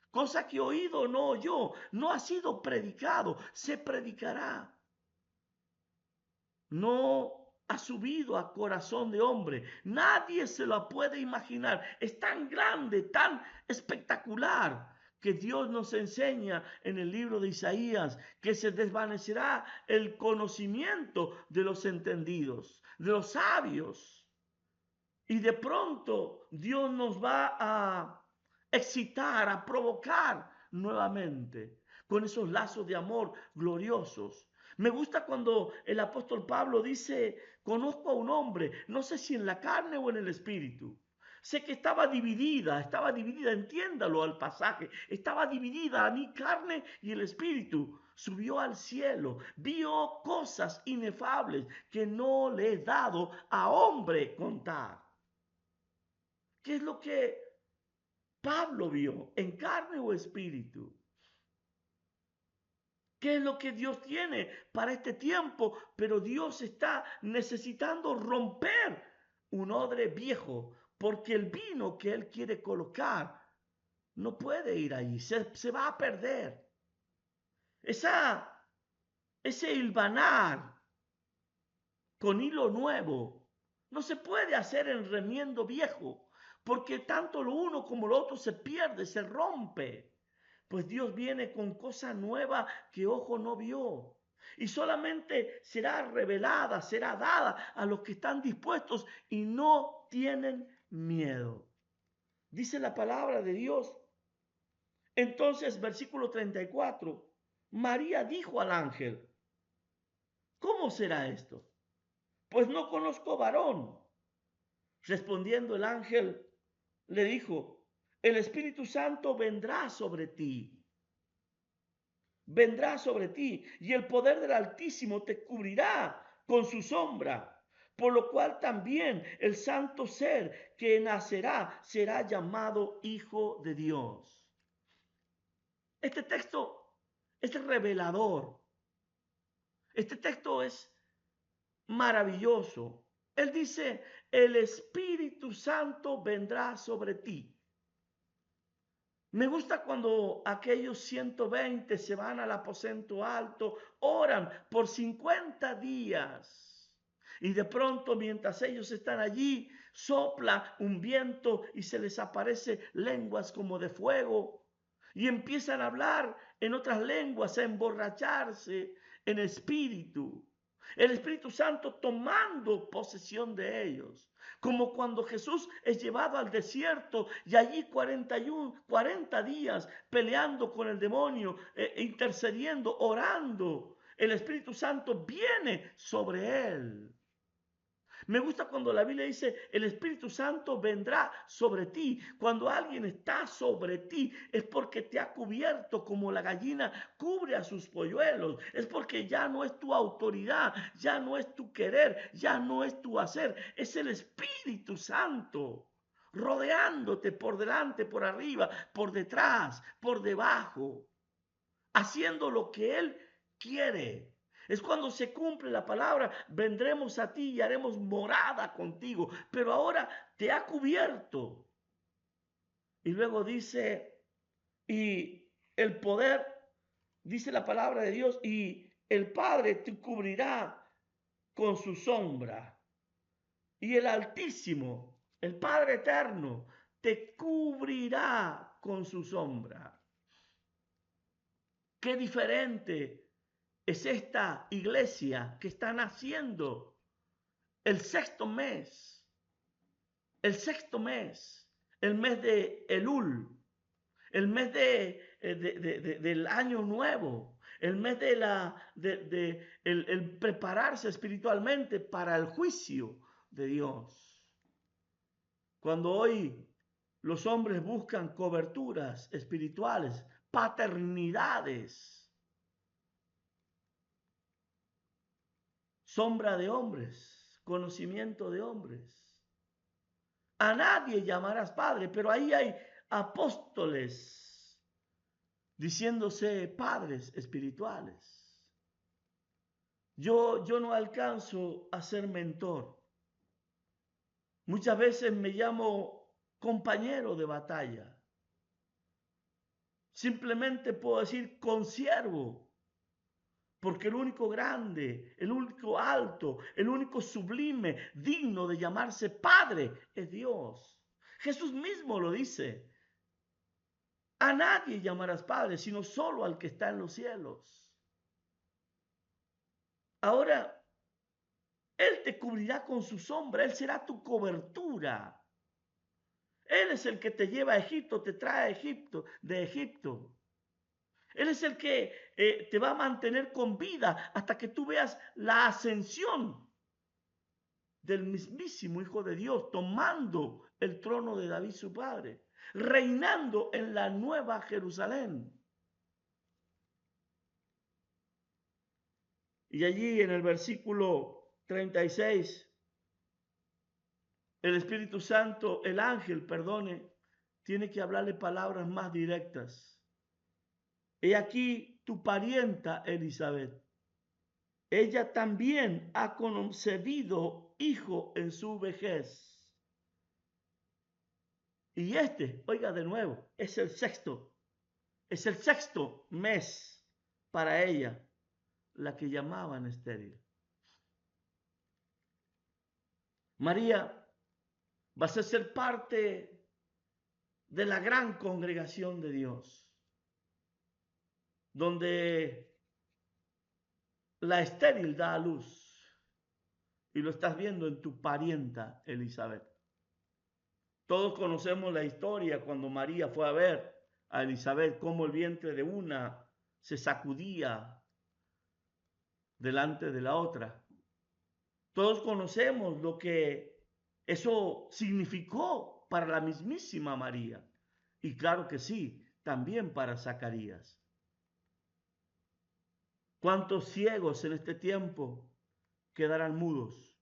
[SPEAKER 1] Cosa que oído no oyó, no ha sido predicado, se predicará. No ha subido a corazón de hombre. Nadie se lo puede imaginar. Es tan grande, tan espectacular, que Dios nos enseña en el libro de Isaías que se desvanecerá el conocimiento de los entendidos, de los sabios. Y de pronto Dios nos va a excitar, a provocar nuevamente con esos lazos de amor gloriosos. Me gusta cuando el apóstol Pablo dice: conozco a un hombre, no sé si en la carne o en el espíritu. Sé que estaba dividida, entiéndalo al pasaje, estaba dividida mi carne y el espíritu. Subió al cielo, vio cosas inefables que no le he dado a hombre contar. ¿Qué es lo que Pablo vio? ¿En carne o espíritu? ¿Qué es lo que Dios tiene para este tiempo? Pero Dios está necesitando romper un odre viejo, porque el vino que Él quiere colocar no puede ir allí, se va a perder. Ese hilvanar con hilo nuevo no se puede hacer en remiendo viejo, porque tanto lo uno como lo otro se pierde, se rompe. Pues Dios viene con cosa nueva que ojo no vio. Y solamente será revelada, será dada a los que están dispuestos y no tienen miedo. Dice la palabra de Dios. Entonces, versículo 34, María dijo al ángel: ¿cómo será esto? Pues no conozco varón. Respondiendo el ángel le dijo, el Espíritu Santo vendrá sobre ti, y el poder del Altísimo te cubrirá con su sombra. Por lo cual también el santo ser que nacerá será llamado Hijo de Dios. Este texto es revelador. Este texto es maravilloso. Él dice, el Espíritu Santo vendrá sobre ti. Me gusta cuando aquellos 120 se van al aposento alto, oran por 50 días. Y de pronto, mientras ellos están allí, sopla un viento y se les aparece lenguas como de fuego. Y empiezan a hablar en otras lenguas, a emborracharse en espíritu. El Espíritu Santo tomando posesión de ellos. Como cuando Jesús es llevado al desierto y allí 40 días peleando con el demonio, intercediendo, orando. El Espíritu Santo viene sobre él. Me gusta cuando la Biblia dice, el Espíritu Santo vendrá sobre ti. Cuando alguien está sobre ti es porque te ha cubierto como la gallina cubre a sus polluelos. Es porque ya no es tu autoridad, ya no es tu querer, ya no es tu hacer. Es el Espíritu Santo rodeándote por delante, por arriba, por detrás, por debajo, haciendo lo que Él quiere. Es cuando se cumple la palabra, vendremos a ti y haremos morada contigo, pero ahora te ha cubierto. Y luego dice, y el poder, dice la palabra de Dios, y el Padre te cubrirá con su sombra. Y el Altísimo, el Padre eterno, te cubrirá con su sombra. Qué diferente es esta iglesia que está naciendo el sexto mes, el mes de Elul, el mes del año nuevo, el mes de el prepararse espiritualmente para el juicio de Dios. Cuando hoy los hombres buscan coberturas espirituales, paternidades, sombra de hombres, conocimiento de hombres. A nadie llamarás padre, pero ahí hay apóstoles diciéndose padres espirituales. Yo no alcanzo a ser mentor. Muchas veces me llamo compañero de batalla. Simplemente puedo decir consiervo. Porque el único grande, el único alto, el único sublime, digno de llamarse Padre, es Dios. Jesús mismo lo dice. A nadie llamarás Padre, sino solo al que está en los cielos. Ahora, Él te cubrirá con su sombra, Él será tu cobertura. Él es el que te lleva a Egipto, te trae a Egipto, de Egipto. Él es el que te va a mantener con vida hasta que tú veas la ascensión del mismísimo Hijo de Dios, tomando el trono de David su padre, reinando en la nueva Jerusalén. Y allí en el versículo 36, el Espíritu Santo, el ángel, perdone, tiene que hablarle palabras más directas. He aquí tu parienta Elizabeth. Ella también ha concebido hijo en su vejez. Y oiga de nuevo, es el sexto mes para ella, la que llamaban estéril. María va a ser parte de la gran congregación de Dios, donde la estéril da a luz, y lo estás viendo en tu parienta Elizabeth. Todos conocemos la historia cuando María fue a ver a Elizabeth, cómo el vientre de una se sacudía delante de la otra. Todos conocemos lo que eso significó para la mismísima María. Y claro que sí, también para Zacarías. ¿Cuántos ciegos en este tiempo quedarán mudos?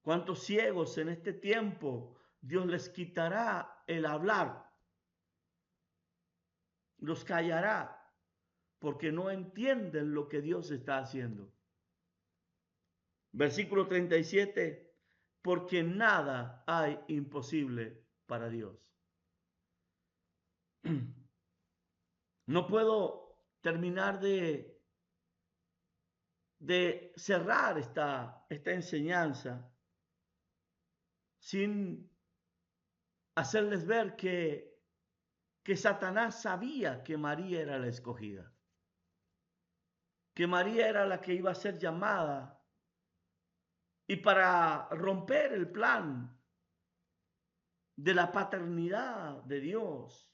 [SPEAKER 1] ¿Cuántos ciegos en este tiempo Dios les quitará el hablar? Los callará porque no entienden lo que Dios está haciendo. Versículo 37, porque nada hay imposible para Dios. No puedo terminar de cerrar esta enseñanza sin hacerles ver que Satanás sabía que María era la escogida, que María era la que iba a ser llamada, y para romper el plan de la paternidad de Dios,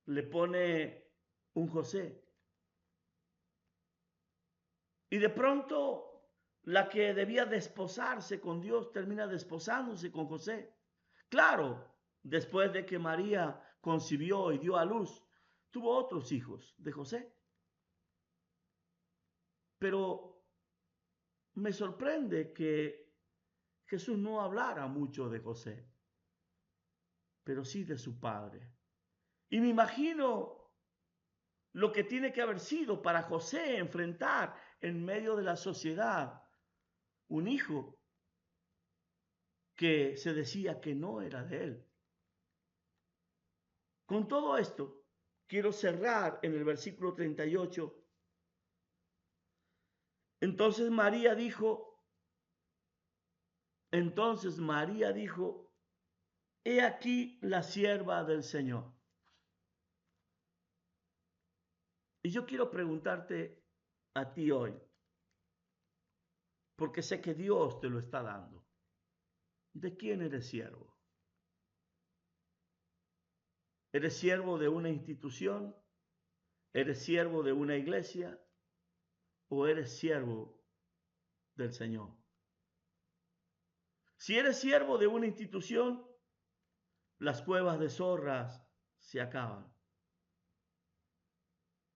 [SPEAKER 1] le pone un José. Y de pronto la que debía desposarse con Dios termina desposándose con José. Claro, después de que María concibió y dio a luz, tuvo otros hijos de José. Pero me sorprende que Jesús no hablara mucho de José, pero sí de su padre. Y me imagino lo que tiene que haber sido para José enfrentar en medio de la sociedad un hijo que se decía que no era de él. Con todo esto, quiero cerrar en el versículo 38. Entonces María dijo, he aquí la sierva del Señor. Y yo quiero preguntarte a ti hoy, porque sé que Dios te lo está dando. ¿De quién eres siervo? ¿Eres siervo de una institución? ¿Eres siervo de una iglesia? ¿O eres siervo del Señor? Si eres siervo de una institución, las cuevas de zorras se acaban.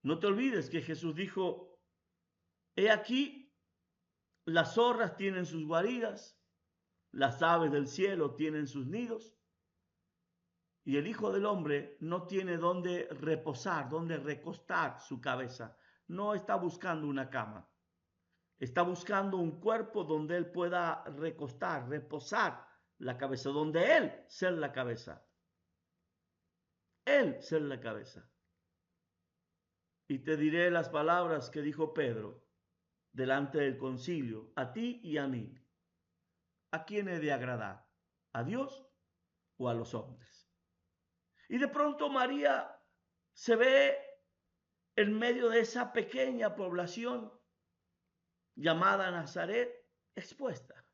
[SPEAKER 1] No te olvides que Jesús dijo, he aquí, las zorras tienen sus guaridas, las aves del cielo tienen sus nidos, y el Hijo del Hombre no tiene dónde reposar, dónde recostar su cabeza. No está buscando una cama. Está buscando un cuerpo donde él pueda recostar, reposar la cabeza, donde él ser la cabeza. Él ser la cabeza. Y te diré las palabras que dijo Pedro delante del concilio, a ti y a mí. ¿A quién he de agradar? ¿A Dios o a los hombres? Y de pronto María se ve en medio de esa pequeña población llamada Nazaret expuesta.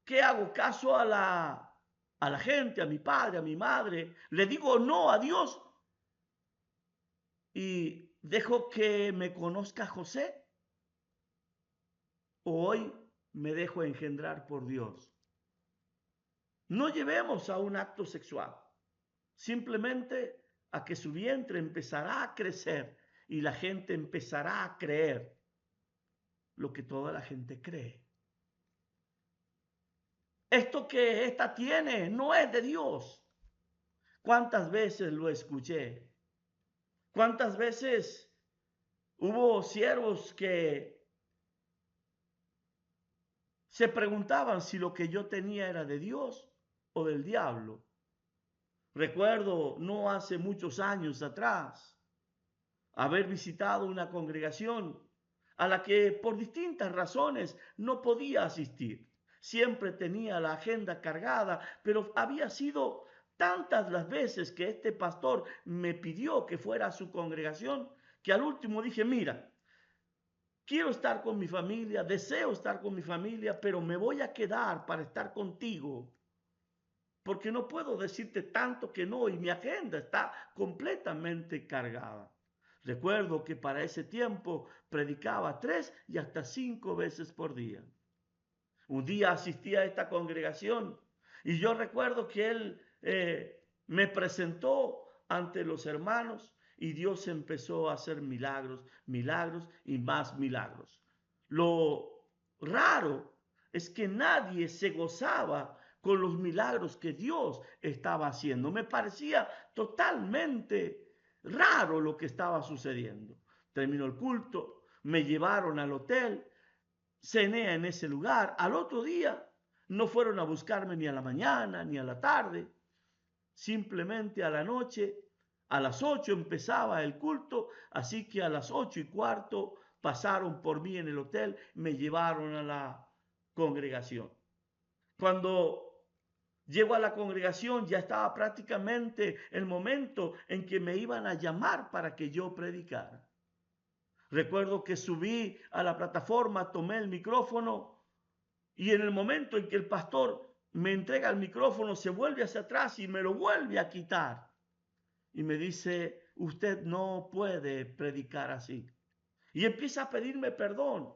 [SPEAKER 1] ¿Qué hago? ¿Caso a la gente, a mi padre, a mi madre? ¿Le digo no a Dios y dejo que me conozca José? ¿O hoy me dejo engendrar por Dios? No llevemos a un acto sexual, simplemente a que su vientre empezará a crecer y la gente empezará a creer lo que toda la gente cree. Esto que esta tiene no es de Dios. ¿Cuántas veces lo escuché? ¿Cuántas veces hubo siervos que se preguntaban si lo que yo tenía era de Dios o del diablo? Recuerdo no hace muchos años atrás haber visitado una congregación a la que por distintas razones no podía asistir. Siempre tenía la agenda cargada, pero había sido tantas las veces que este pastor me pidió que fuera a su congregación, que al último dije, mira, quiero estar con mi familia, deseo estar con mi familia, pero me voy a quedar para estar contigo, porque no puedo decirte tanto que no, y mi agenda está completamente cargada. Recuerdo que para ese tiempo predicaba 3 y hasta 5 veces por día. Un día asistí a esta congregación y yo recuerdo que él me presentó ante los hermanos y Dios empezó a hacer milagros, milagros y más milagros. Lo raro es que nadie se gozaba con los milagros que Dios estaba haciendo. Me parecía totalmente raro lo que estaba sucediendo. Terminó el culto, me llevaron al hotel, cené en ese lugar. Al otro día no fueron a buscarme ni a la mañana ni a la tarde, simplemente a la noche. A las 8 empezaba el culto, así que a las 8:15 pasaron por mí en el hotel, me llevaron a la congregación. Cuando llego a la congregación ya estaba prácticamente el momento en que me iban a llamar para que yo predicara. Recuerdo que subí a la plataforma, tomé el micrófono y en el momento en que el pastor me entrega el micrófono, se vuelve hacia atrás y me lo vuelve a quitar. Y me dice, usted no puede predicar así. Y empieza a pedirme perdón.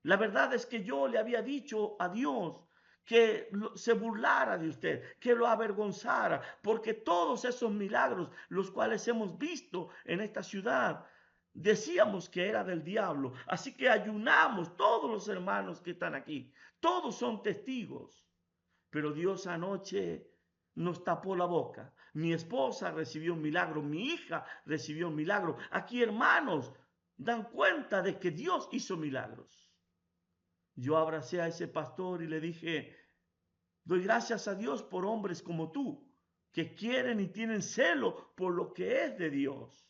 [SPEAKER 1] La verdad es que yo le había dicho a Dios que se burlara de usted, que lo avergonzara, porque todos esos milagros, los cuales hemos visto en esta ciudad, decíamos que era del diablo. Así que ayunamos, todos los hermanos que están aquí, todos son testigos. Pero Dios anoche nos tapó la boca. Mi esposa recibió un milagro, mi hija recibió un milagro. Aquí hermanos dan cuenta de que Dios hizo milagros. Yo abracé a ese pastor y le dije, doy gracias a Dios por hombres como tú, que quieren y tienen celo por lo que es de Dios.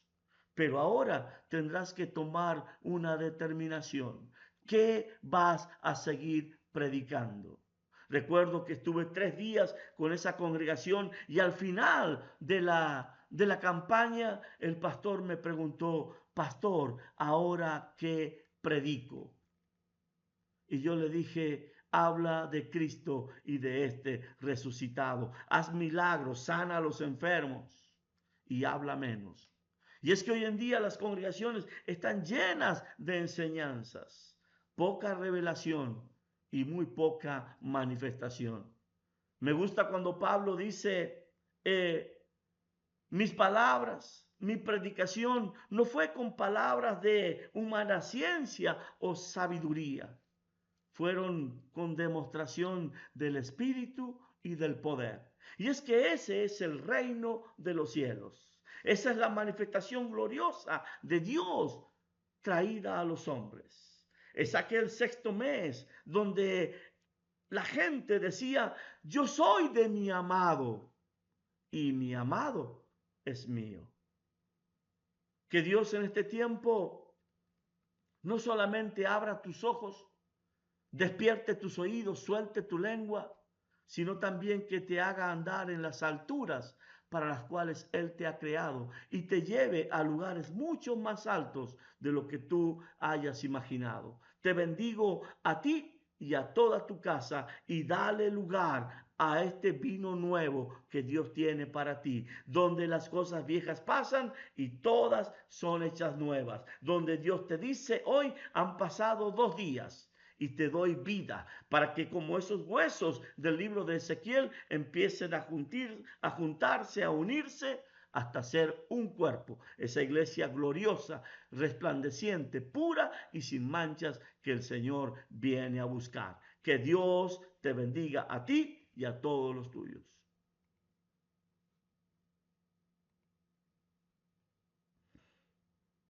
[SPEAKER 1] Pero ahora tendrás que tomar una determinación. ¿Qué vas a seguir predicando? Recuerdo que estuve 3 días con esa congregación y al final de la campaña el pastor me preguntó, pastor, ¿ahora qué predico? Y yo le dije, habla de Cristo y de este resucitado. Haz milagros, sana a los enfermos y habla menos. Y es que hoy en día las congregaciones están llenas de enseñanzas, poca revelación y muy poca manifestación. Me gusta cuando Pablo dice, mis palabras, mi predicación no fue con palabras de humana ciencia o sabiduría, fueron con demostración del Espíritu y del poder. Y es que ese es el reino de los cielos. Esa es la manifestación gloriosa de Dios traída a los hombres. Es aquel sexto mes donde la gente decía, yo soy de mi amado y mi amado es mío. Que Dios en este tiempo no solamente abra tus ojos, despierte tus oídos, suelte tu lengua, sino también que te haga andar en las alturas para las cuales Él te ha creado y te lleve a lugares mucho más altos de lo que tú hayas imaginado. Te bendigo a ti y a toda tu casa y dale lugar a este vino nuevo que Dios tiene para ti, donde las cosas viejas pasan y todas son hechas nuevas, donde Dios te dice, hoy han pasado 2 días y te doy vida, para que como esos huesos del libro de Ezequiel empiecen a juntarse, a unirse, hasta ser un cuerpo, esa iglesia gloriosa, resplandeciente, pura y sin manchas que el Señor viene a buscar. Que Dios te bendiga a ti y a todos los tuyos.